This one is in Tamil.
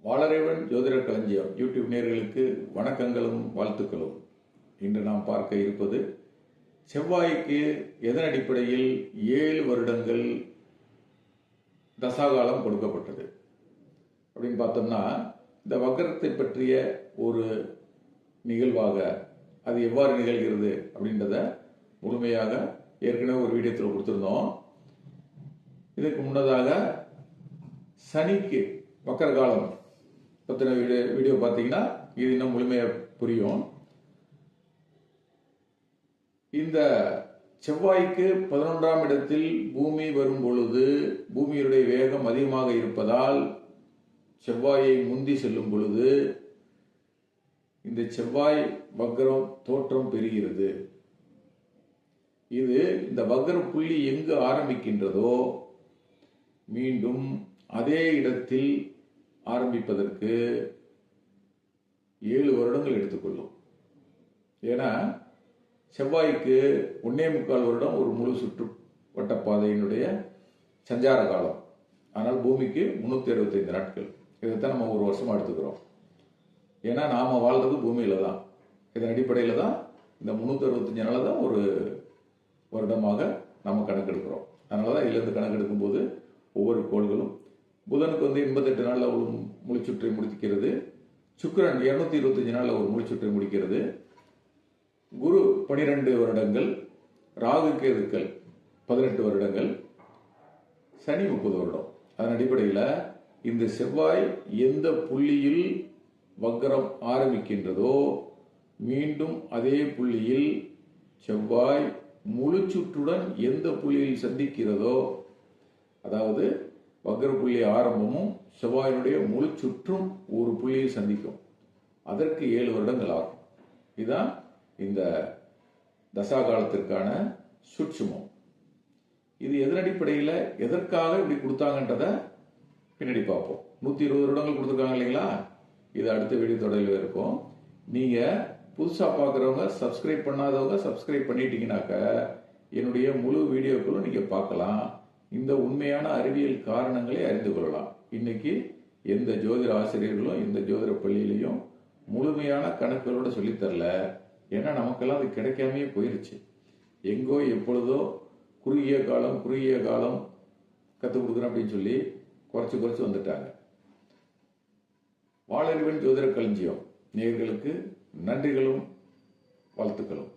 வாளரைவன் ஜோதிட களஞ்சியம் யூடியூப் நேயர்களுக்கு வணக்கங்களும் வாழ்த்துக்களும். இன்று நாம் பார்க்க இருப்பது செவ்வாய்க்கு எதன் அடிப்படையில் 7 வருடங்கள் தசாகாலம் கொடுக்கப்பட்டது அப்படின்னு பார்த்தோம்னா, இந்த வக்கரத்தை பற்றிய ஒரு நிகழ்வாக அது எவ்வாறு நிகழ்கிறது அப்படின்றத முழுமையாக ஏற்கனவே ஒரு வீடியோத்தில் கொடுத்துருந்தோம். இதுக்கு முன்னதாக சனிக்கு வக்கர காலம் பற்றின வீடியோ பார்த்தீங்கன்னா இது இன்னும் முழுமையாக புரியும். இந்த செவ்வாய்க்கு 11ஆம் இடத்தில் பூமி வரும் பொழுது பூமியுடைய வேகம் அதிகமாக இருப்பதால் செவ்வாயை முந்தி செல்லும் பொழுது இந்த செவ்வாய் வக்கரம் தோற்றம் பெறுகிறது. இது இந்த வக்கர புள்ளி எங்கு ஆரம்பிக்கின்றதோ மீண்டும் அதே இடத்தில் ஆரம்பிப்பதற்கு 7 வருடங்கள் எடுத்துக்கொள்ளும். ஏன்னா செவ்வாய்க்கு 1.25 வருடம் ஒரு முழு சுற்று வட்டப்பாதையினுடைய சஞ்சார காலம். ஆனால் பூமிக்கு 365 நாட்கள். இதைத்தான் நம்ம ஒரு வருஷமா எடுத்துக்கிறோம். ஏன்னா நாம வாழ்றது பூமியில தான். இதன் அடிப்படையில் தான் இந்த 365 நாளை தான் ஒரு வருடமாக நம்ம கணக்கெடுக்கிறோம். அதனால தான் இதுலேருந்து கணக்கெடுக்கும் போது ஒவ்வொரு கோள்களும் புதனுக்கு 88 நாளில் ஒரு முழுச்சுற்றை முடிக்கிறது. சுக்கிரன் 225 நாளில் ஒரு முழுச்சுற்றை முடிக்கிறது. குரு 12 வருடங்கள், ராகு கேதுக்கள் 18 வருடங்கள், சனி 30 வருடம். அதன் அடிப்படையில் இந்த செவ்வாய் எந்த புள்ளியில் வக்கரம் ஆரம்பிக்கின்றதோ மீண்டும் அதே புள்ளியில் செவ்வாய் முழு சுற்றுடன் எந்த புள்ளியில் சந்திக்கிறதோ, அதாவது வக்கர புள்ளி ஆரம்பமும் செவ்வாயினுடைய முழு சுற்றும் ஒரு புள்ளியில் சந்திக்கும். அதற்கு 7 வருடங்கள் ஆகும். இதுதான் இந்த தசா காலத்திற்கான சூட்சுமம். இது எதன் அடிப்படையில் எதற்காக இப்படி கொடுத்தாங்கன்றத பின்னாடி பார்ப்போம். 120 வருடங்கள் கொடுத்துருக்காங்க இல்லைங்களா? இது அடுத்த வீடியோ தொடரில் இருக்கும். நீங்க புதுசா பார்க்குறவங்க, சப்ஸ்கிரைப் பண்ணாதவங்க சப்ஸ்கிரைப் பண்ணிட்டீங்கன்னாக்க என்னுடைய முழு வீடியோக்களும் நீங்க பார்க்கலாம். இந்த உண்மையான அறிவியல் காரணங்களை அறிந்து கொள்ளலாம். இன்னைக்கு எந்த ஜோதிட ஆசிரியர்களும் எந்த ஜோதிட பள்ளியிலையும் முழுமையான கணக்குகளோட சொல்லித்தரல. ஏன்னா நமக்கெல்லாம் அது கிடைக்காமையே போயிருச்சு. எங்கோ எப்பொழுதோ குறுகிய காலம் கற்றுக் கொடுக்குறேன் அப்படின்னு சொல்லி குறைச்சு வந்துட்டாங்க. வாளறிவன் ஜோதிட களஞ்சியம் நேயர்களுக்கு நன்றிகளும் வாழ்த்துக்களும்.